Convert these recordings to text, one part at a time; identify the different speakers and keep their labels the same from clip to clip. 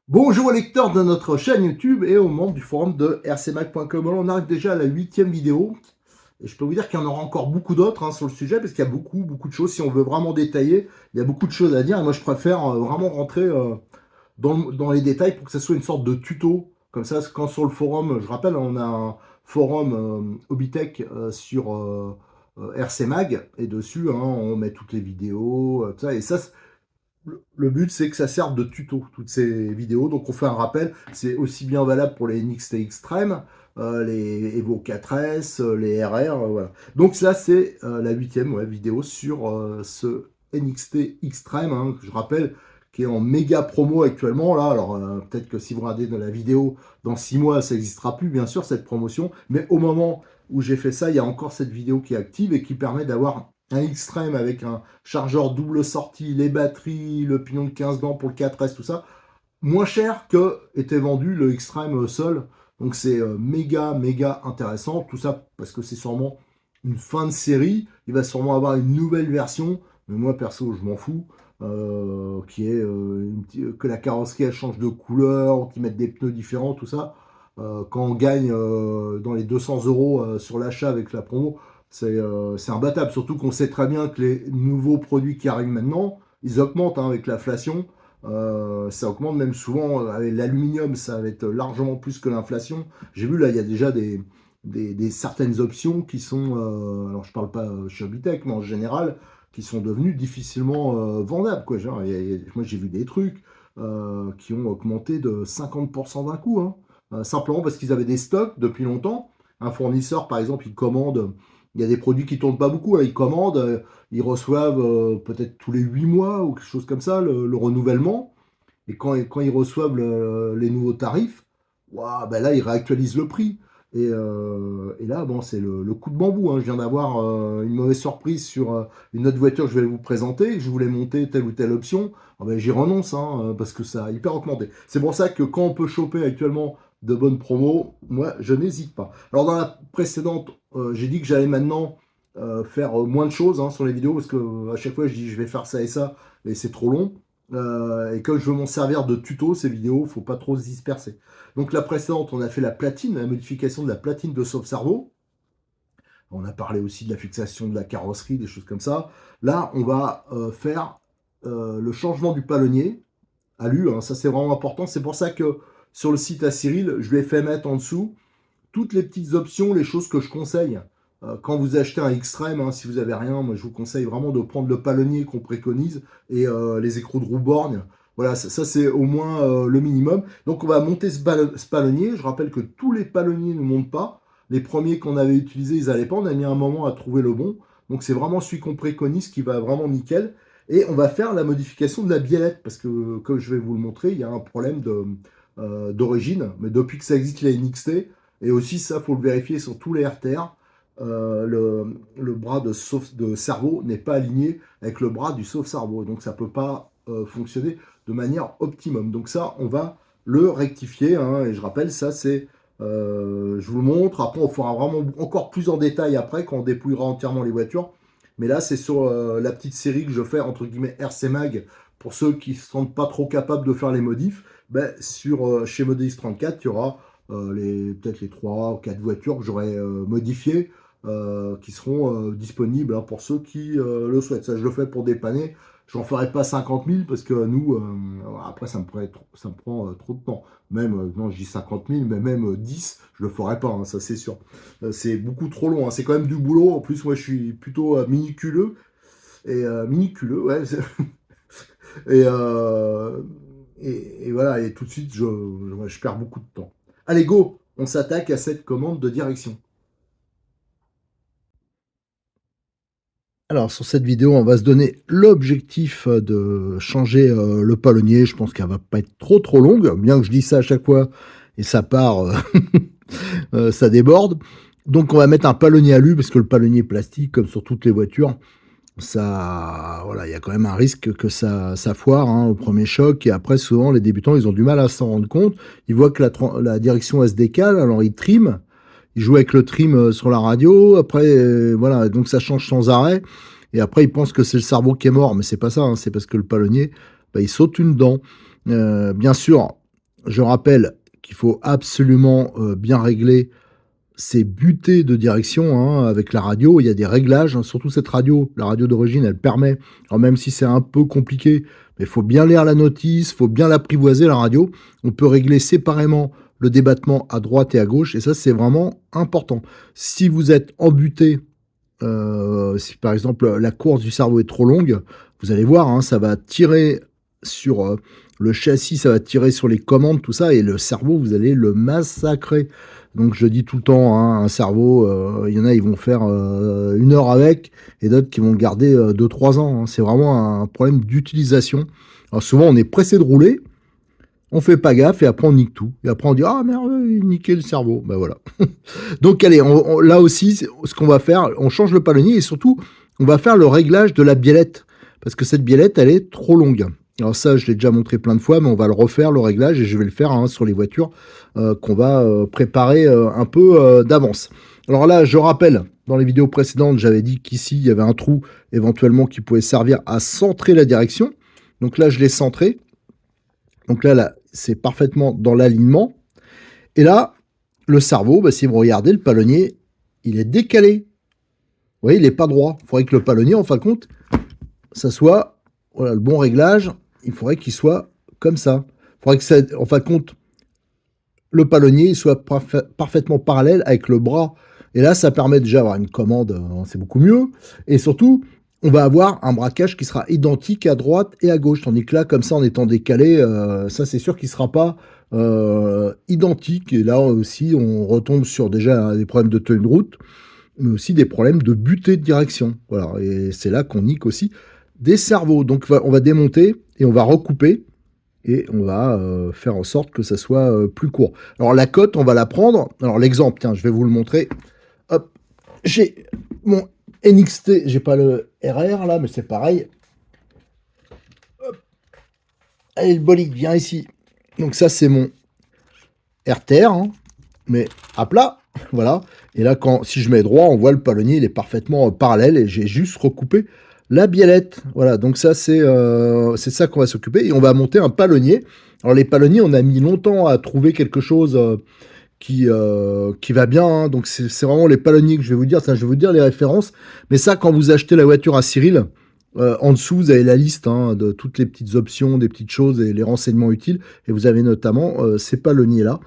Speaker 1: Bonjour aux lecteurs de notre chaîne YouTube et aux membres du forum de rcmac.com. On arrive déjà à la 8e vidéo et je peux vous dire qu'il y en aura encore beaucoup d'autres sur le sujet parce qu'il y a beaucoup de choses. Si on veut vraiment détailler, il y a beaucoup de choses à dire et moi je préfère vraiment rentrer dans les détails pour que ça soit une sorte de tuto. Comme ça, quand sur le forum, je rappelle, on a un forum Hobbytech sur RCMag et dessus on met toutes les vidéos, tout ça. Et ça, le but, c'est que ça serve de tuto, toutes ces vidéos. Donc, on fait un rappel. C'est aussi bien valable pour les NXT Extreme, les Evo 4S, les RR. Voilà. Donc, ça, c'est la 8e vidéo sur ce NXT Extreme, que je rappelle, qui est en méga promo actuellement. Là, alors, peut-être que si vous regardez dans la vidéo, dans 6 mois, ça n'existera plus, bien sûr, cette promotion. Mais au moment où j'ai fait ça, il y a encore cette vidéo qui est active et qui permet d'avoir un Extreme avec un chargeur double sortie, les batteries, le pignon de 15 dents pour le 4S, tout ça, moins cher que était vendu le Extreme seul. Donc c'est méga intéressant. Tout ça parce que c'est sûrement une fin de série. Il va sûrement avoir une nouvelle version. Mais moi perso, je m'en fous. Qui est que la carrosserie elle change de couleur, qu'ils mettent des pneus différents, tout ça. Quand on gagne dans les 200 euros sur l'achat avec la promo, c'est imbattable, surtout qu'on sait très bien que les nouveaux produits qui arrivent maintenant, ils augmentent avec l'inflation. Ça augmente même souvent avec l'aluminium, ça va être largement plus que l'inflation. J'ai vu là, il y a déjà des certaines options qui sont, alors je parle pas chez Hobbytech, mais en général, qui sont devenues difficilement vendables, quoi. Genre, moi j'ai vu des trucs qui ont augmenté de 50% d'un coup, simplement parce qu'ils avaient des stocks depuis longtemps. Un fournisseur, par exemple, il commande. Il y a des produits qui tournent pas beaucoup, ils commandent, ils reçoivent peut-être tous les 8 mois ou quelque chose comme ça, le renouvellement. Et quand ils reçoivent les nouveaux tarifs, ouah, ben là, ils réactualisent le prix. Et là, bon, c'est le coup de bambou, Je viens d'avoir une mauvaise surprise sur une autre voiture que je vais vous présenter. Je voulais monter telle ou telle option. Ah ben, j'y renonce, parce que ça a hyper augmenté. C'est pour ça que quand on peut choper actuellement de bonnes promos, moi, je n'hésite pas. Alors, dans la précédente, j'ai dit que j'allais maintenant faire moins de choses sur les vidéos, parce que à chaque fois, je dis je vais faire ça et c'est trop long. Et comme je veux m'en servir de tuto, ces vidéos, faut pas trop se disperser. Donc la précédente, on a fait la platine, la modification de la platine de sauve-cerveau. On a parlé aussi de la fixation de la carrosserie, des choses comme ça. Là, on va faire le changement du palonnier à l'U. Ça, c'est vraiment important. C'est pour ça que sur le site à Cyril, je lui ai fait mettre en dessous toutes les petites options, les choses que je conseille. Quand vous achetez un Extreme, si vous avez rien, moi je vous conseille vraiment de prendre le palonnier qu'on préconise et les écrous de roue borgne. Voilà, ça c'est au moins le minimum. Donc on va monter ce palonnier. Je rappelle que tous les palonniers ne montent pas. Les premiers qu'on avait utilisés, ils n'allaient pas. On a mis un moment à trouver le bon. Donc c'est vraiment celui qu'on préconise qui va vraiment nickel. Et on va faire la modification de la biellette parce que, comme je vais vous le montrer, il y a un problème d'origine. Mais depuis que ça existe, la NXT, et aussi, ça, faut le vérifier sur tous les RTR. Le bras de cerveau n'est pas aligné avec le bras du sauve-cerveau. Donc, ça ne peut pas fonctionner de manière optimum. Donc, ça, on va le rectifier. Et je rappelle, ça, c'est. Je vous le montre. Après, on fera vraiment encore plus en détail après, quand on dépouillera entièrement les voitures. Mais là, c'est sur la petite série que je fais, entre guillemets, RC Mag, pour ceux qui ne se sentent pas trop capables de faire les modifs. Ben, chez Modélis 34, il y aura peut-être les 3 ou 4 voitures que j'aurais modifiées qui seront disponibles pour ceux qui le souhaitent. Ça, je le fais pour dépanner. J'en ferai pas 50 000 parce que nous, après, ça me prend trop de temps. Même, non, je dis 50 000, mais même 10, je le ferai pas, ça c'est sûr. C'est beaucoup trop long, c'est quand même du boulot. En plus, moi, je suis plutôt miniculeux. Miniculeux, ouais. Et, euh, et voilà, et tout de suite, je perds beaucoup de temps. Allez, go, on s'attaque à cette commande de direction. Alors, sur cette vidéo, on va se donner l'objectif de changer le palonnier. Je pense qu'elle va pas être trop longue, bien que je dis ça à chaque fois, et ça part, ça déborde. Donc, on va mettre un palonnier alu, parce que le palonnier plastique, comme sur toutes les voitures, ça, voilà, il y a quand même un risque que ça foire au premier choc. Et après, souvent, les débutants, ils ont du mal à s'en rendre compte. Ils voient que la direction elle se décale, alors ils triment. Ils jouent avec le trim sur la radio. Après, voilà, donc ça change sans arrêt. Et après, ils pensent que c'est le cerveau qui est mort, mais c'est pas ça. C'est parce que le palonnier, bah, il saute une dent. Bien sûr, Je rappelle qu'il faut absolument bien régler ces butées de direction hein, avec la radio. Il y a des réglages, hein, surtout cette radio. La radio d'origine, elle permet, alors même si c'est un peu compliqué, mais il faut bien lire la notice, il faut bien l'apprivoiser, la radio. On peut régler séparément le débattement à droite et à gauche, et ça, c'est vraiment important. Si vous êtes embuté, si par exemple la course du cerveau est trop longue, vous allez voir, hein, ça va tirer sur le châssis, ça va tirer sur les commandes, tout ça, et le cerveau, vous allez le massacrer. Donc je dis tout le temps, hein, un cerveau, il y en a, ils vont faire 1 heure avec, et d'autres qui vont le garder 2-3 ans. Hein. C'est vraiment un problème d'utilisation. Alors souvent, on est pressé de rouler, on fait pas gaffe, et après on nique tout. Et après on dit, ah merde, il niquait le cerveau. Ben voilà. Donc allez, là aussi, ce qu'on va faire, on change le palonnier, et surtout, on va faire le réglage de la biellette. Parce que cette biellette, elle est trop longue. Alors ça, je l'ai déjà montré plein de fois, mais on va le refaire, le réglage, et je vais le faire hein, sur les voitures qu'on va préparer un peu d'avance. Alors là, je rappelle, dans les vidéos précédentes, j'avais dit qu'ici, il y avait un trou éventuellement qui pouvait servir à centrer la direction. Donc là, je l'ai centré. Donc là c'est parfaitement dans l'alignement. Et là, le cerveau, bah, si vous regardez, le palonnier, il est décalé. Vous voyez, il n'est pas droit. Il faudrait que le palonnier, en fin de compte, ça soit voilà, le bon réglage. Il faudrait qu'il soit comme ça. Il faudrait que, ça, en fin de compte, le palonnier soit parfaitement parallèle avec le bras. Et là, ça permet déjà d'avoir une commande, c'est beaucoup mieux. Et surtout, on va avoir un braquage qui sera identique à droite et à gauche. Tandis que là, comme ça, en étant décalé, ça, c'est sûr qu'il ne sera pas identique. Et là aussi, on retombe sur déjà des problèmes de tenue de route, mais aussi des problèmes de butée de direction. Voilà. Et c'est là qu'on nique aussi des cerveaux. Donc, on va démonter et on va recouper. Et on va faire en sorte que ça soit plus court. Alors la cote, on va la prendre. Alors l'exemple, tiens, je vais vous le montrer. Hop, j'ai mon NXT, j'ai pas le RR là, mais c'est pareil. Hop. Allez, le bolide, viens ici. Donc ça, c'est mon RTR, hein, mais à plat, voilà. Et là, si je mets droit, on voit le palonnier, il est parfaitement parallèle et j'ai juste recoupé la biellette. Voilà, donc ça, c'est ça qu'on va s'occuper. Et on va monter un palonnier. Alors, les palonniers, on a mis longtemps à trouver quelque chose qui va bien. Hein. Donc, c'est vraiment les palonniers que je vais vous dire. Ça, je vais vous dire les références. Mais ça, quand vous achetez la voiture à Cyril, en dessous, vous avez la liste hein, de toutes les petites options, des petites choses et les renseignements utiles. Et vous avez notamment ces palonniers-là.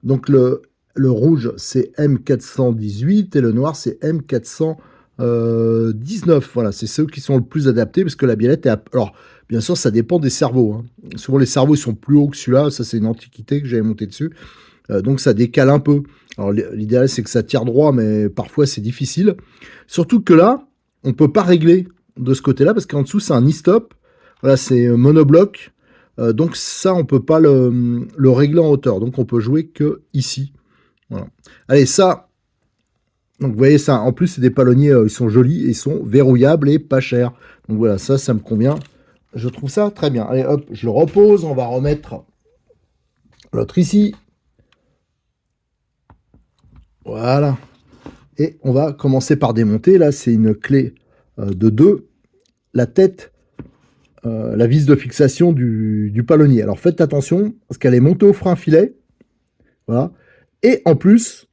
Speaker 1: Donc, le rouge, c'est M418 et le noir, c'est M419. Voilà, c'est ceux qui sont le plus adaptés parce que la biellette est... Alors, bien sûr, ça dépend des cerveaux. Hein. Souvent, les cerveaux, ils sont plus hauts que celui-là. Ça, c'est une antiquité que j'avais monté dessus. Donc, ça décale un peu. Alors, l'idéal, c'est que ça tire droit, mais parfois, c'est difficile. Surtout que là, on ne peut pas régler de ce côté-là parce qu'en dessous, c'est un e-stop. Voilà, c'est monobloc. Donc, ça, on ne peut pas le régler en hauteur. Donc, on peut jouer que ici. Voilà. Allez, ça... Donc vous voyez ça, en plus c'est des palonniers, ils sont jolis, et ils sont verrouillables et pas chers. Donc voilà, ça me convient. Je trouve ça très bien. Allez hop, je le repose, on va remettre l'autre ici. Voilà. Et on va commencer par démonter. Là c'est une clé de 2. La tête, la vis de fixation du palonnier. Alors faites attention, parce qu'elle est montée au frein filet. Voilà. Et en plus...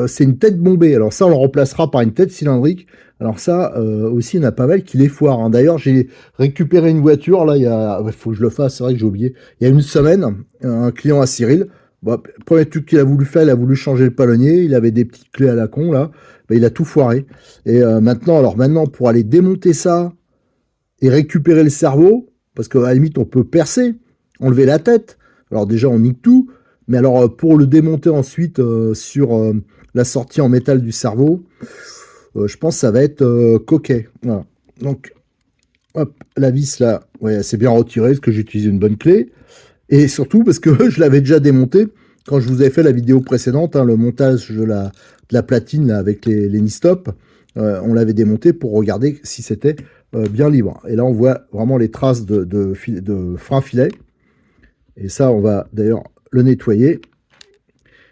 Speaker 1: c'est une tête bombée. Alors ça, on le remplacera par une tête cylindrique. Alors ça, aussi, il y en a pas mal qui les foirent. Hein. D'ailleurs, j'ai récupéré une voiture. Là, il faut que je le fasse. C'est vrai que j'ai oublié. Il y a une semaine, un client à Cyril. Bon, premier truc qu'il a voulu faire, il a voulu changer le palonnier. Il avait des petites clés à la con, là. Ben, il a tout foiré. Et maintenant, pour aller démonter ça et récupérer le cerveau, parce qu'à la limite, on peut percer, enlever la tête. Alors déjà, on nique tout. Mais alors, pour le démonter ensuite sur la sortie en métal du cerveau, je pense que ça va être coquet. Voilà. Donc, hop, la vis là, ouais, c'est bien retiré parce que j'ai utilisé une bonne clé. Et surtout parce que je l'avais déjà démonté quand je vous avais fait la vidéo précédente, hein, le montage de la platine là, avec les Nistop. On l'avait démonté pour regarder si c'était bien libre. Et là, on voit vraiment les traces de frein filet. Et ça, on va d'ailleurs... le nettoyer.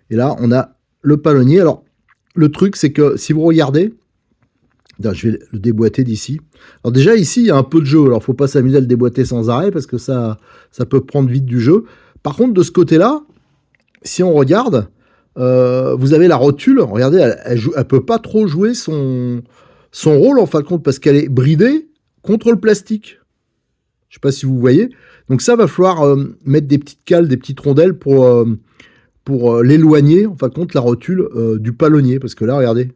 Speaker 1: Et là, on a le palonnier. Alors, le truc, c'est que si vous regardez, je vais le déboîter d'ici. Alors déjà, ici, il y a un peu de jeu. Alors, il ne faut pas s'amuser à le déboîter sans arrêt parce que ça peut prendre vite du jeu. Par contre, de ce côté-là, si on regarde, vous avez la rotule, regardez, elle peut pas trop jouer son rôle en fin de compte, parce qu'elle est bridée contre le plastique. Je sais pas si vous voyez. Donc ça, va falloir mettre des petites cales, des petites rondelles pour l'éloigner, en fin de compte, la rotule du palonnier. Parce que là, regardez,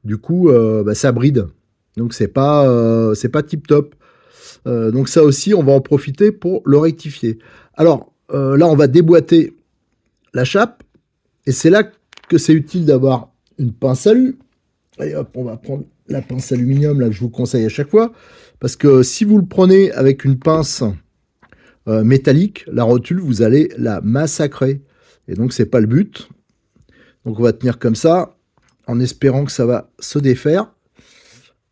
Speaker 1: du coup, ça bride. Donc c'est pas tip top. Donc ça aussi, on va en profiter pour le rectifier. Alors, là, on va déboîter la chape. Et c'est là que c'est utile d'avoir une pince alu. Allez hop, on va prendre la pince aluminium là, que je vous conseille à chaque fois. Parce que si vous le prenez avec une pince métallique, la rotule, vous allez la massacrer. Et donc, c'est pas le but. Donc, on va tenir comme ça, en espérant que ça va se défaire.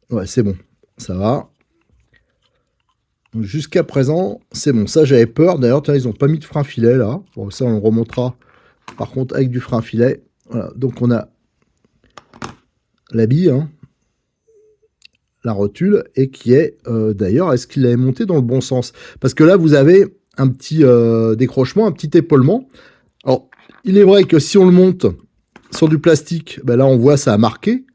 Speaker 1: Ouais, c'est bon, ça va. Jusqu'à présent, c'est bon. Ça, j'avais peur. D'ailleurs, ils n'ont pas mis de frein filet, là. Bon, ça, on le remontera, par contre, avec du frein filet. Voilà, donc on a la bille, hein, la rotule, et qui est, d'ailleurs, est-ce qu'il l'avait monté dans le bon sens? Parce que là, vous avez un petit décrochement, un petit épaulement. Alors, il est vrai que si on le monte sur du plastique, ben là, on voit, ça a marqué.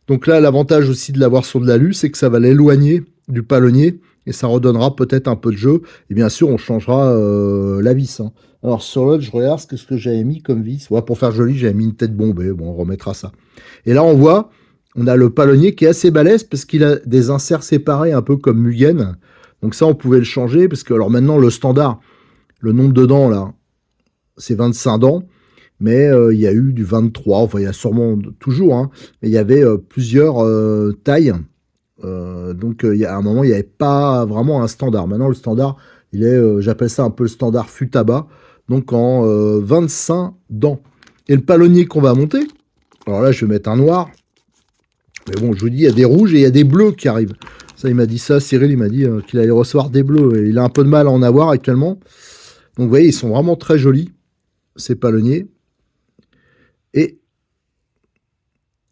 Speaker 1: Donc là, l'avantage aussi de l'avoir sur de l'alu, c'est que ça va l'éloigner du palonnier, et ça redonnera peut-être un peu de jeu. Et bien sûr, on changera la vis, hein. Alors, sur l'autre, je regarde ce que j'avais mis comme vis. Ouais, pour faire joli, j'avais mis une tête bombée. Bon, on remettra ça. Et là, on voit, on a le palonnier qui est assez balèze parce qu'il a des inserts séparés, un peu comme Mugen. Donc ça, on pouvait le changer parce que, alors maintenant, le standard, le nombre de dents, là, c'est 25 dents. Mais il y a eu du 23, enfin, il y a sûrement toujours, hein, mais il y avait plusieurs tailles. Donc, à un moment, il n'y avait pas vraiment un standard. Maintenant, le standard, il est, j'appelle ça un peu le standard Futaba, donc en 25 dents. Et le palonnier qu'on va monter, alors là, je vais mettre un noir. Mais bon, je vous dis, il y a des rouges et il y a des bleus qui arrivent. Ça, il m'a dit ça, Cyril, il m'a dit qu'il allait recevoir des bleus. Et il a un peu de mal à en avoir actuellement. Donc, vous voyez, ils sont vraiment très jolis, ces palonniers. Et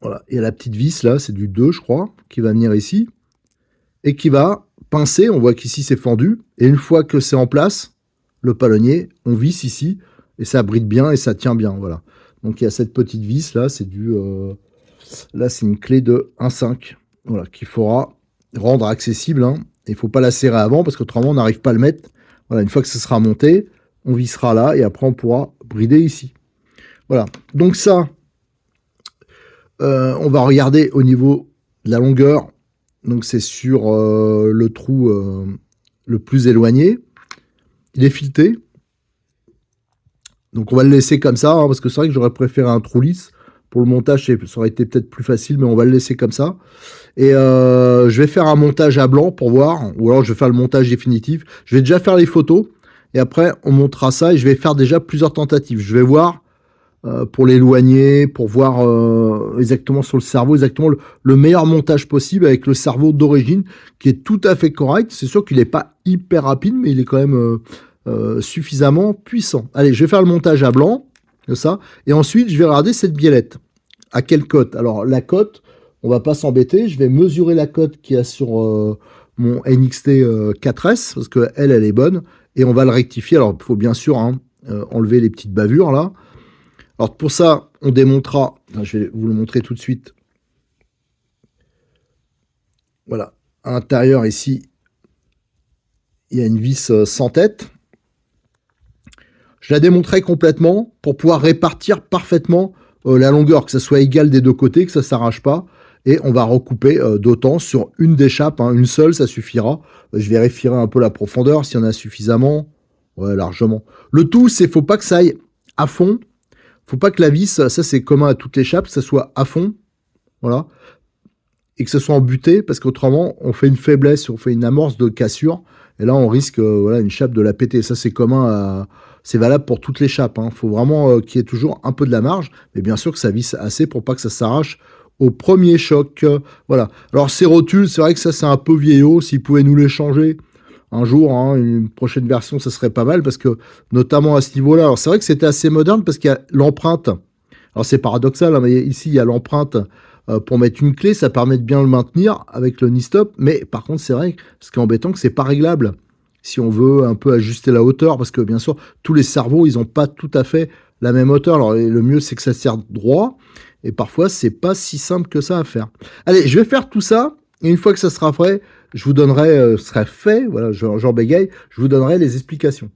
Speaker 1: voilà, il y a la petite vis là, c'est du 2 je crois, qui va venir ici, et qui va pincer, on voit qu'ici c'est fendu, et une fois que c'est en place, le palonnier, on visse ici, et ça bride bien, et ça tient bien, voilà. Donc il y a cette petite vis là, c'est du... là c'est une clé de 1,5, voilà, qu'il faudra rendre accessible, hein. Il ne faut pas la serrer avant, parce qu'autrement on n'arrive pas à le mettre. Voilà, une fois que ce sera monté, on vissera là, et après on pourra brider ici. Voilà, donc ça, on va regarder au niveau de la longueur. Donc c'est sur le trou le plus éloigné. Il est fileté. Donc on va le laisser comme ça, hein, parce que c'est vrai que j'aurais préféré un trou lisse. Pour le montage, ça aurait été peut-être plus facile, mais on va le laisser comme ça. Et je vais faire un montage à blanc pour voir, ou alors je vais faire le montage définitif. Je vais déjà faire les photos, et après on montera ça, et je vais faire déjà plusieurs tentatives. Je vais voir pour l'éloigner, pour voir exactement sur le cerveau, exactement le meilleur montage possible avec le cerveau d'origine, qui est tout à fait correct. C'est sûr qu'il n'est pas hyper rapide, mais il est quand même suffisamment puissant. Allez, je vais faire le montage à blanc, de ça, et ensuite je vais regarder cette biellette. À quelle cote? Alors la cote, on va pas s'embêter, je vais mesurer la cote qu'il y a sur mon NXT 4S, parce qu'elle, elle est bonne, et on va le rectifier. Alors il faut bien sûr enlever les petites bavures là. Alors pour ça, on démontera, je vais vous le montrer tout de suite. Voilà, à l'intérieur ici, il y a une vis sans tête. Je la démontrerai complètement pour pouvoir répartir parfaitement la longueur, que ça soit égal des deux côtés, que ça ne s'arrache pas. Et on va recouper d'autant sur une des chapes, hein, une seule, ça suffira. Je vérifierai un peu la profondeur, s'il y en a suffisamment. Ouais, largement. Le tout, c'est faut pas que ça aille à fond. Faut pas que la vis, ça c'est commun à toutes les chapes, que ça soit à fond, voilà, et que ce soit en butée, parce qu'autrement, on fait une faiblesse, on fait une amorce de cassure, et là on risque voilà, une chape de la péter. Ça c'est commun, c'est valable pour toutes les chapes, hein. Faut vraiment qu'il y ait toujours un peu de la marge, mais bien sûr que ça visse assez pour pas que ça s'arrache au premier choc. Voilà. Alors ces rotules, c'est vrai que ça c'est un peu vieillot, s'ils pouvaient nous les changer un jour, hein, une prochaine version, ça serait pas mal, parce que, notamment à ce niveau-là, alors c'est vrai que c'était assez moderne, parce qu'il y a l'empreinte, alors c'est paradoxal, hein, mais ici, il y a l'empreinte pour mettre une clé, ça permet de bien le maintenir avec le knee stop, mais par contre, c'est vrai que ce qui est embêtant, que c'est pas réglable. si on veut un peu ajuster la hauteur, parce que bien sûr, tous les cerveaux, ils n'ont pas tout à fait la même hauteur. Alors, le mieux, c'est que ça serre droit, et parfois, c'est pas si simple que ça à faire. Allez, je vais faire tout ça, et une fois que ça sera fait, je vous donnerai, ce sera fait, voilà, j'en bégaye, je vous donnerai les explications.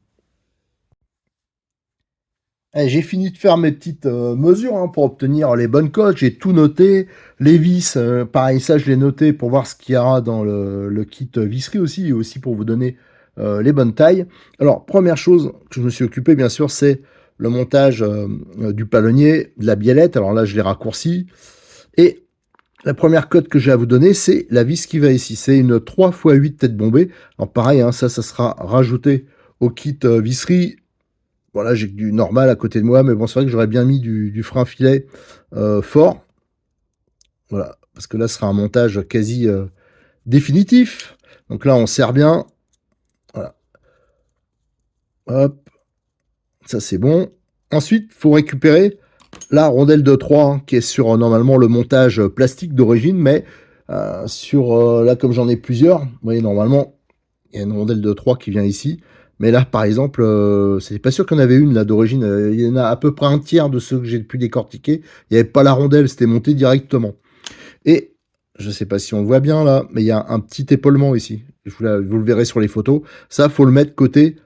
Speaker 1: Eh, j'ai fini de faire mes petites mesures hein, pour obtenir les bonnes cotes. J'ai tout noté. Les vis, pareil, ça je l'ai noté pour voir ce qu'il y aura dans le kit visserie aussi, et aussi pour vous donner les bonnes tailles. Alors, première chose que je me suis occupé, bien sûr, c'est le montage du palonnier, de la biellette. Alors là, je l'ai raccourci. Et la première cote que j'ai à vous donner, c'est la vis qui va ici. C'est une 3x8 tête bombée. Alors pareil, hein, ça sera rajouté au kit visserie. Voilà, j'ai du normal à côté de moi, mais bon, c'est vrai que j'aurais bien mis du frein filet fort. Voilà, parce que là, ce sera un montage quasi définitif. Donc là, on serre bien. Voilà. Hop, ça c'est bon. Ensuite, il faut récupérer la rondelle de 3, hein, qui est sur normalement le montage plastique d'origine, mais là, comme j'en ai plusieurs, vous voyez, normalement, il y a une rondelle de 3 qui vient ici. Mais là, par exemple, c'est pas sûr qu'il y en avait une là d'origine. Il y en a à peu près un tiers de ceux que j'ai pu décortiquer. Il n'y avait pas la rondelle, c'était monté directement. Et je sais pas si on le voit bien là, mais il y a un petit épaulement ici. Vous le verrez sur les photos. Ça, faut le mettre côté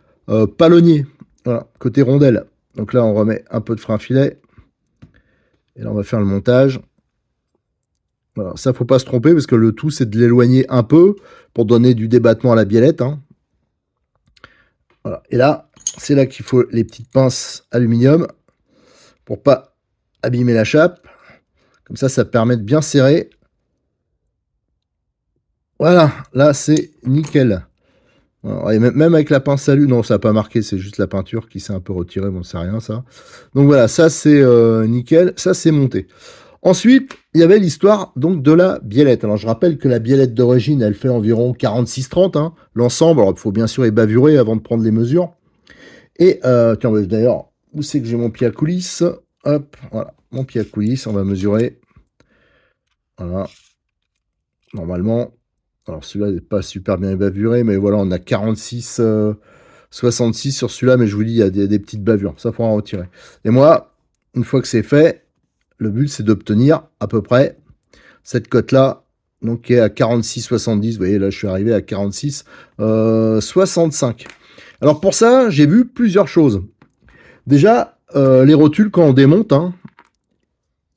Speaker 1: palonnier. Voilà, côté rondelle. Donc là, on remet un peu de frein filet. Et là, on va faire le montage. Voilà, ça, faut pas se tromper parce que le tout, c'est de l'éloigner un peu pour donner du débattement à la biellette. Hein. Voilà. Et là, c'est là qu'il faut les petites pinces aluminium pour pas abîmer la chape. Comme ça permet de bien serrer. Voilà, là, c'est nickel. Alors, et même avec la pince alu, non, ça n'a pas marqué, c'est juste la peinture qui s'est un peu retirée, bon, c'est rien ça. Donc voilà, ça c'est nickel, ça c'est monté. Ensuite, il y avait l'histoire donc de la biellette. Alors je rappelle que la biellette d'origine, elle fait environ 46-30, hein, l'ensemble. Alors il faut bien sûr y bavurer avant de prendre les mesures. Et tiens, d'ailleurs, où c'est que j'ai mon pied à coulisse? Hop, voilà, mon pied à coulisse, on va mesurer. Voilà, normalement. Alors celui-là n'est pas super bien bavuré, mais voilà, on a 46, 66 sur celui-là, mais je vous dis, il y a des petites bavures. Ça, il faudra en retirer. Et moi, une fois que c'est fait, le but, c'est d'obtenir à peu près cette cote-là, donc qui est à 46,70. Vous voyez, là, je suis arrivé à 46, 65. Alors pour ça, j'ai vu plusieurs choses. Déjà, les rotules, quand on démonte, hein,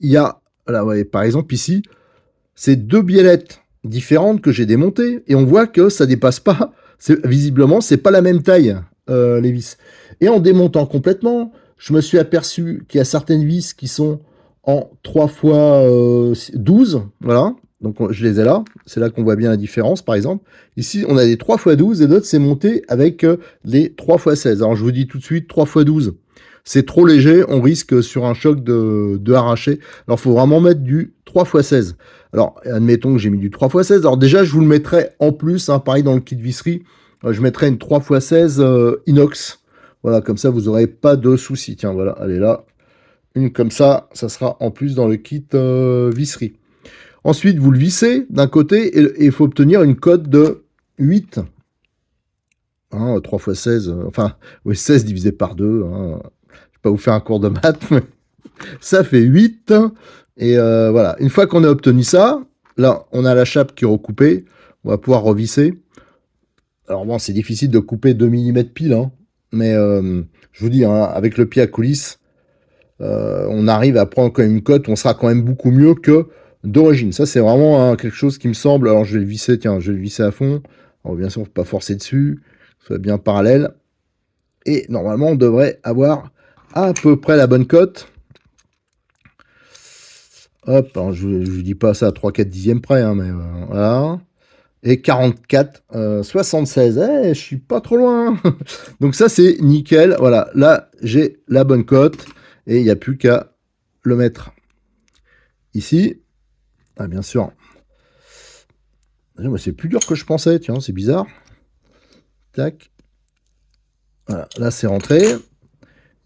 Speaker 1: il y a, là, ouais, par exemple, ici, c'est deux biellettes différentes que j'ai démontées, et on voit que ça dépasse pas, visiblement, c'est pas la même taille, les vis. Et en démontant complètement, je me suis aperçu qu'il y a certaines vis qui sont en 3 fois 12, voilà, donc je les ai là, c'est là qu'on voit bien la différence, par exemple. Ici, on a des 3 fois 12, et d'autres, c'est monté avec les 3 fois 16. Alors, je vous dis tout de suite, 3 fois 12, c'est trop léger, on risque sur un choc de arracher. Alors, il faut vraiment mettre du 3 fois 16. Alors, admettons que j'ai mis du 3 x 16. Alors déjà, je vous le mettrai en plus, hein, pareil dans le kit visserie, je mettrai une 3 x 16 inox. Voilà, comme ça, vous n'aurez pas de soucis. Tiens, voilà, elle est là. Une comme ça sera en plus dans le kit visserie. Ensuite, vous le vissez d'un côté et il faut obtenir une cote de 8. Hein, 3 x 16, enfin, oui, 16 divisé par 2. Hein. Je ne vais pas vous faire un cours de maths, mais ça fait 8. Et voilà, une fois qu'on a obtenu ça, là, on a la chape qui est recoupée. On va pouvoir revisser. Alors bon, c'est difficile de couper 2 mm pile, hein, mais je vous dis, hein, avec le pied à coulisse, on arrive à prendre quand même une cote, on sera quand même beaucoup mieux que d'origine. Ça, c'est vraiment hein, quelque chose qui me semble. Alors, je vais le visser, tiens, je vais le visser à fond. Alors, bien sûr, il ne faut pas forcer dessus, que ce soit bien parallèle. Et normalement, on devrait avoir à peu près la bonne cote. Hop, alors je ne dis pas ça à 3-4 dixièmes près, hein, mais voilà. Et 44, 76, je suis pas trop loin. Donc ça, c'est nickel. Voilà, là, j'ai la bonne cote. Et il n'y a plus qu'à le mettre ici. Ah, bien sûr. C'est plus dur que je pensais, tiens, c'est bizarre. Tac. Voilà, là, c'est rentré.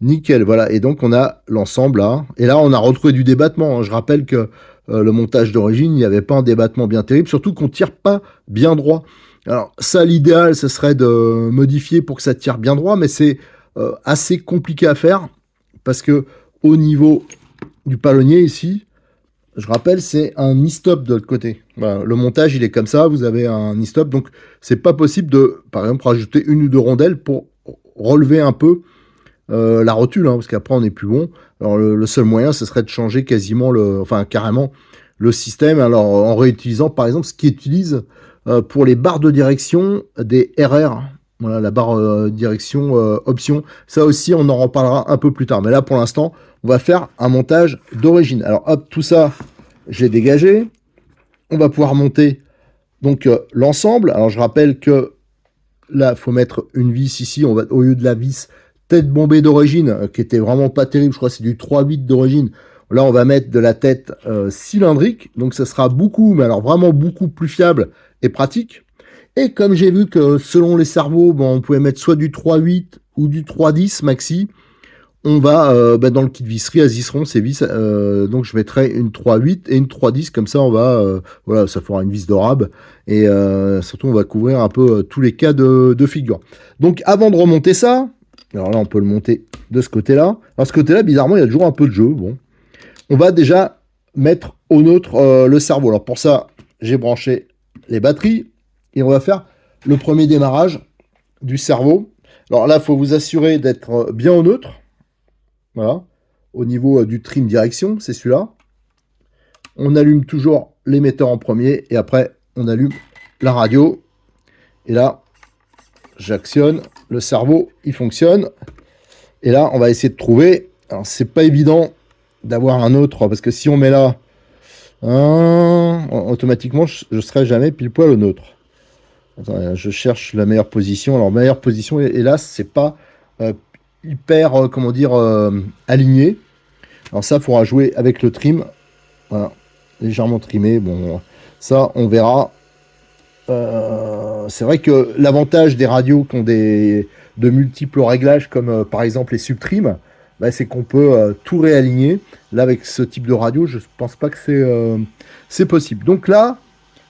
Speaker 1: Nickel, voilà. Et donc, on a l'ensemble là. Et là, on a retrouvé du débattement. Hein. Je rappelle que le montage d'origine, il n'y avait pas un débattement bien terrible. Surtout qu'on ne tire pas bien droit. Alors ça, l'idéal, ce serait de modifier pour que ça tire bien droit, mais c'est assez compliqué à faire parce que au niveau du palonnier ici, je rappelle, c'est un e-stop de l'autre côté. Voilà, le montage, il est comme ça, vous avez un e-stop, donc c'est pas possible de, par exemple, rajouter une ou deux rondelles pour relever un peu la rotule, hein, parce qu'après on n'est plus bon. Alors le seul moyen, ce serait de changer quasiment carrément le système, alors en réutilisant par exemple ce qui utilise pour les barres de direction des RR. Voilà, la barre direction option. Ça aussi, on en reparlera un peu plus tard. Mais là, pour l'instant, on va faire un montage d'origine. Alors hop, tout ça, j'ai dégagé. On va pouvoir monter donc l'ensemble. Alors je rappelle que là, il faut mettre une vis ici. On va, au lieu de la vis tête bombée d'origine, qui était vraiment pas terrible, je crois que c'est du 3,8 d'origine. Là, on va mettre de la tête cylindrique. Donc ça sera beaucoup, mais alors vraiment beaucoup plus fiable et pratique. Et comme j'ai vu que selon les cerveaux, bon, on pouvait mettre soit du 3,8 ou du 3,10 maxi, on va dans le kit visserie à Zisseron, ces vis, donc je mettrai une 3,8 et une 3,10, comme ça on va, voilà, ça fera une vis d'Orab, et surtout on va couvrir un peu tous les cas de figure. Donc avant de remonter ça, alors là on peut le monter de ce côté-là, alors ce côté-là bizarrement il y a toujours un peu de jeu, bon, on va déjà mettre au neutre le cerveau. Alors pour ça j'ai branché les batteries, et on va faire le premier démarrage du cerveau. Alors là il faut vous assurer d'être bien au neutre. Voilà, au niveau du trim direction, c'est celui-là. On allume toujours l'émetteur en premier et après on allume la radio. Et là, j'actionne, le cerveau, il fonctionne. Et là, on va essayer de trouver. Alors, c'est pas évident d'avoir un autre parce que si on met là, automatiquement, je ne serai jamais pile poil au neutre. Attends, je cherche la meilleure position. Alors, meilleure position, hélas, c'est pas hyper, comment dire, aligné. Alors ça, il faudra jouer avec le trim. Voilà, légèrement trimé. Bon, ça, on verra. C'est vrai que l'avantage des radios qui ont de multiples réglages, comme par exemple les subtrims, bah, c'est qu'on peut tout réaligner. Là, avec ce type de radio, je ne pense pas que c'est possible. Donc là,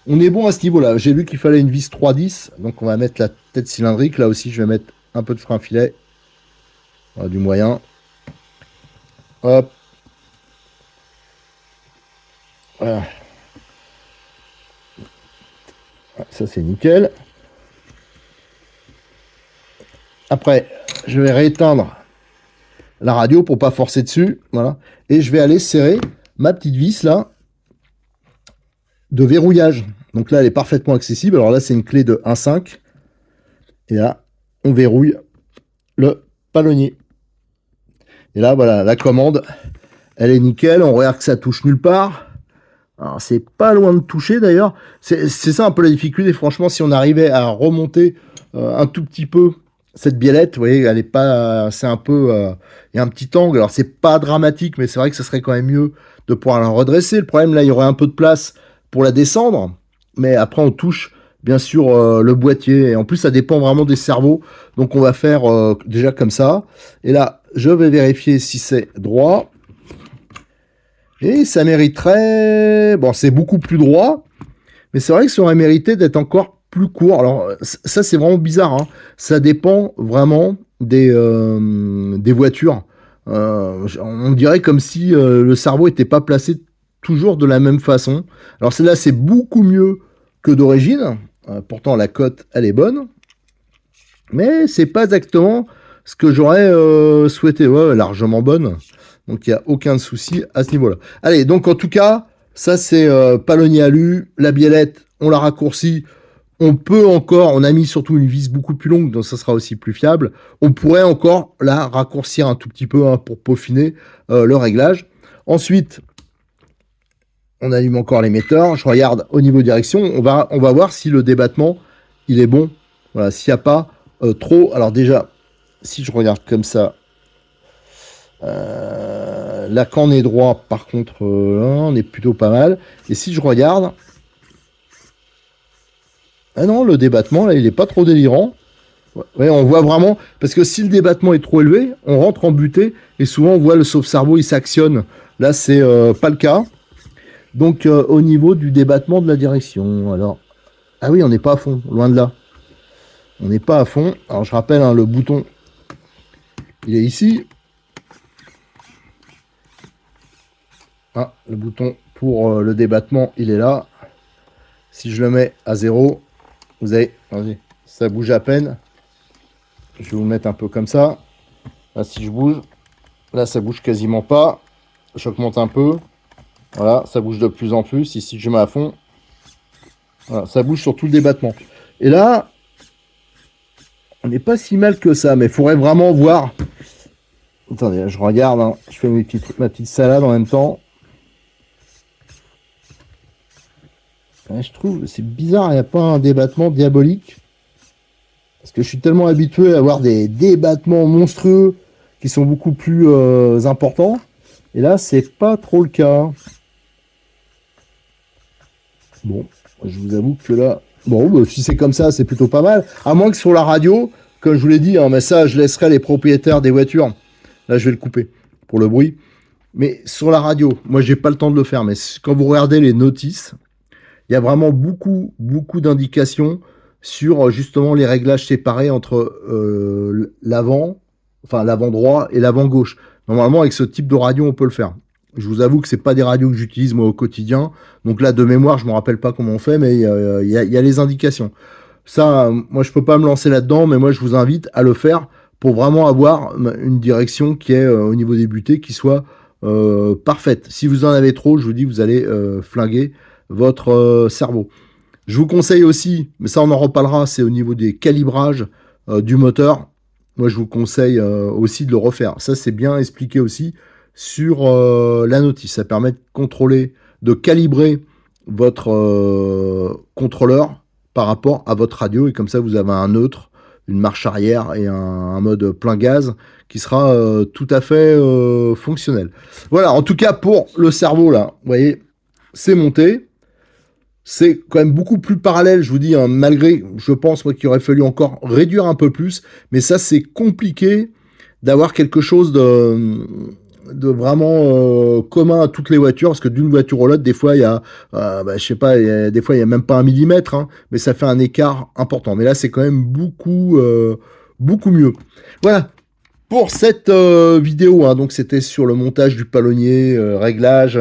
Speaker 1: on est bon à ce niveau-là. J'ai vu qu'il fallait une vis 3,10. Donc on va mettre la tête cylindrique. Là aussi, je vais mettre un peu de frein filet. Voilà, du moyen. Hop. Voilà. Ça, c'est nickel. Après, je vais rééteindre la radio pour pas forcer dessus. Voilà. Et je vais aller serrer ma petite vis là de verrouillage. Donc là, elle est parfaitement accessible. Alors là, c'est une clé de 1,5. Et là, on verrouille le palonnier. Et là, voilà, la commande, elle est nickel. On regarde que ça touche nulle part. Alors, c'est pas loin de toucher d'ailleurs. C'est ça un peu la difficulté. Franchement, si on arrivait à remonter un tout petit peu cette biellette, vous voyez, elle est pas, c'est un peu, il y a un petit angle. Alors, c'est pas dramatique, mais c'est vrai que ce serait quand même mieux de pouvoir la redresser. Le problème, là, il y aurait un peu de place pour la descendre. Mais après, on touche, bien sûr, le boîtier. Et en plus, ça dépend vraiment des cerveaux. Donc, on va faire déjà comme ça. Et là, je vais vérifier si c'est droit. Et ça mériterait... Bon, c'est beaucoup plus droit, mais c'est vrai que ça aurait mérité d'être encore plus court. Alors, ça, c'est vraiment bizarre, hein. Ça dépend vraiment des voitures. On dirait comme si le cerveau n'était pas placé toujours de la même façon. Alors, celle-là, c'est beaucoup mieux que d'origine. Pourtant, la cote, elle est bonne. Mais c'est pas exactement ce que j'aurais souhaité. Ouais, largement bonne. Donc, il n'y a aucun souci à ce niveau-là. Allez, donc en tout cas, ça, c'est palonnier alu. La biellette, on l'a raccourci. On peut encore, on a mis surtout une vis beaucoup plus longue, donc ça sera aussi plus fiable. On pourrait encore la raccourcir un tout petit peu hein, pour peaufiner le réglage. Ensuite, on allume encore l'émetteur. Je regarde au niveau direction. On va voir si le débattement, il est bon. Voilà, s'il n'y a pas trop. Alors déjà, si je regarde comme ça, là, quand on est droit, par contre, on est plutôt pas mal. Et si je regarde... Ah non, le débattement, là, il n'est pas trop délirant. Ouais, on voit vraiment... Parce que si le débattement est trop élevé, on rentre en butée, et souvent, on voit le sauve-cerveau, il s'actionne. Là, c'est pas le cas. Donc, au niveau du débattement de la direction, alors... Ah oui, on n'est pas à fond, loin de là. On n'est pas à fond. Alors je rappelle, hein, le bouton, il est ici. Ah, le bouton pour le débattement, il est là. Si je le mets à 0, vous avez, regardez, ça bouge à peine. Je vais vous mettre un peu comme ça. Là, si je bouge, là, ça bouge quasiment pas. J'augmente un peu. Voilà, ça bouge de plus en plus. Ici, je mets à fond. Voilà, ça bouge sur tout le débattement. Et là, on n'est pas si mal que ça, mais il faudrait vraiment voir. Attendez, je regarde, hein. Je fais ma petite salade en même temps. Ouais, je trouve, c'est bizarre, il n'y a pas un débattement diabolique. Parce que je suis tellement habitué à avoir des débattements monstrueux qui sont beaucoup plus importants. Et là, c'est pas trop le cas. Bon, je vous avoue que là, bon, bah, si c'est comme ça, c'est plutôt pas mal. À moins que sur la radio, comme je vous l'ai dit, hein, mais ça, je laisserai les propriétaires des voitures. Là, je vais le couper pour le bruit. Mais sur la radio, moi, j'ai pas le temps de le faire. Mais quand vous regardez les notices, il y a vraiment beaucoup d'indications sur justement les réglages séparés entre l'avant, enfin l'avant droit et l'avant gauche. Normalement, avec ce type de radio, on peut le faire. Je vous avoue que c'est pas des radios que j'utilise moi au quotidien. Donc là, de mémoire, je me rappelle pas comment on fait, mais il y a les indications. Ça, moi, je peux pas me lancer là-dedans, mais moi, je vous invite à le faire pour vraiment avoir une direction qui est au niveau des butées qui soit parfaite. Si vous en avez trop, je vous dis, vous allez flinguer votre cerveau. Je vous conseille aussi, mais ça on en reparlera, c'est au niveau des calibrages du moteur. Moi je vous conseille aussi de le refaire. Ça c'est bien expliqué aussi sur la notice. Ça permet de contrôler, de calibrer votre contrôleur par rapport à votre radio et comme ça vous avez un neutre, une marche arrière et un mode plein gaz qui sera tout à fait fonctionnel. Voilà, en tout cas pour le cerveau là, vous voyez, c'est monté. C'est quand même beaucoup plus parallèle, je vous dis, hein, malgré, je pense, moi, qu'il aurait fallu encore réduire un peu plus, mais ça, c'est compliqué d'avoir quelque chose de vraiment commun à toutes les voitures, parce que d'une voiture à l'autre, des fois, il y a, je sais pas, des fois, il y a même pas un millimètre, hein, mais ça fait un écart important. Mais là, c'est quand même beaucoup mieux. Voilà, pour cette vidéo, hein, donc c'était sur le montage du palonnier, réglage,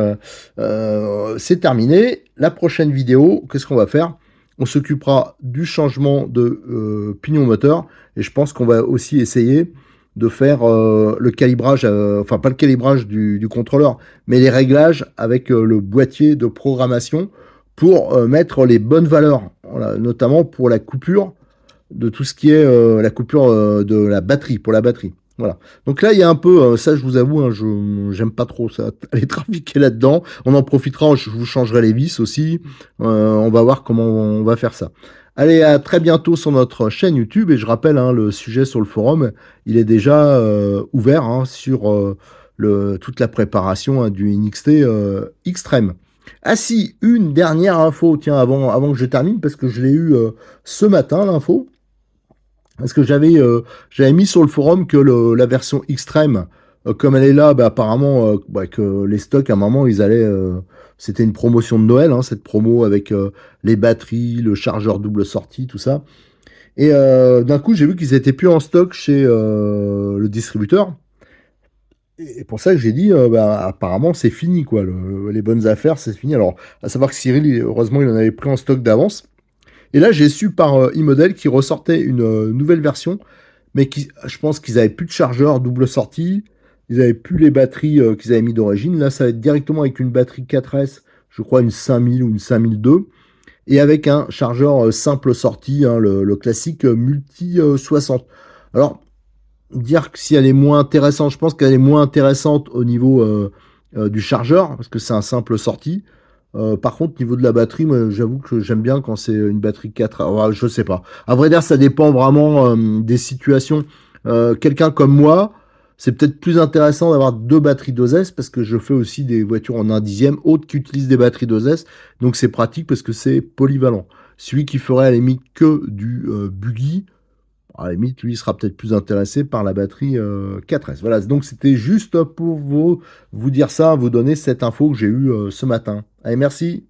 Speaker 1: c'est terminé. La prochaine vidéo, qu'est-ce qu'on va faire? On s'occupera du changement de pignon moteur et je pense qu'on va aussi essayer de faire le calibrage, enfin pas le calibrage du contrôleur, mais les réglages avec le boîtier de programmation pour mettre les bonnes valeurs, voilà, notamment pour la coupure de tout ce qui est la coupure de la batterie, pour la batterie. Voilà. Donc là, il y a un peu, ça je vous avoue, hein, j'aime pas trop ça, aller trafiquer là-dedans. On en profitera, je vous changerai les vis aussi. On va voir comment on va faire ça. Allez, à très bientôt sur notre chaîne YouTube. Et je rappelle, hein, le sujet sur le forum, il est déjà ouvert hein, sur toute la préparation hein, du NXT Extreme. Ah si, une dernière info, tiens, avant que je termine, parce que je l'ai eu ce matin, l'info. Parce que j'avais mis sur le forum que la version extrême, comme elle est là, bah, apparemment que les stocks à un moment ils allaient, c'était une promotion de Noël, hein, cette promo avec les batteries, le chargeur double sortie, tout ça. Et d'un coup j'ai vu qu'ils étaient plus en stock chez le distributeur. Et pour ça que j'ai dit, apparemment c'est fini quoi, les bonnes affaires c'est fini. Alors à savoir que Cyril, heureusement il en avait pris en stock d'avance. Et là, j'ai su par e-model qui ressortait une nouvelle version, mais qui, je pense qu'ils avaient plus de chargeur double sortie, ils avaient plus les batteries qu'ils avaient mis d'origine. Là, ça va être directement avec une batterie 4S, je crois une 5000 ou une 5002, et avec un chargeur simple sortie, hein, le classique multi 60. Alors, dire que si elle est moins intéressante, je pense qu'elle est moins intéressante au niveau du chargeur, parce que c'est un simple sortie. Par contre, niveau de la batterie, moi, j'avoue que j'aime bien quand c'est une batterie 4. Alors, je sais pas. À vrai dire, ça dépend vraiment des situations. Quelqu'un comme moi, c'est peut-être plus intéressant d'avoir deux batteries 2S parce que je fais aussi des voitures en 1/10, autres qui utilisent des batteries 2S. Donc, c'est pratique parce que c'est polyvalent. Celui qui ferait à la limite que du buggy, à la limite, lui, il sera peut-être plus intéressé par la batterie 4S. Voilà, donc c'était juste pour vous dire ça, vous donner cette info que j'ai eue ce matin. Allez, merci.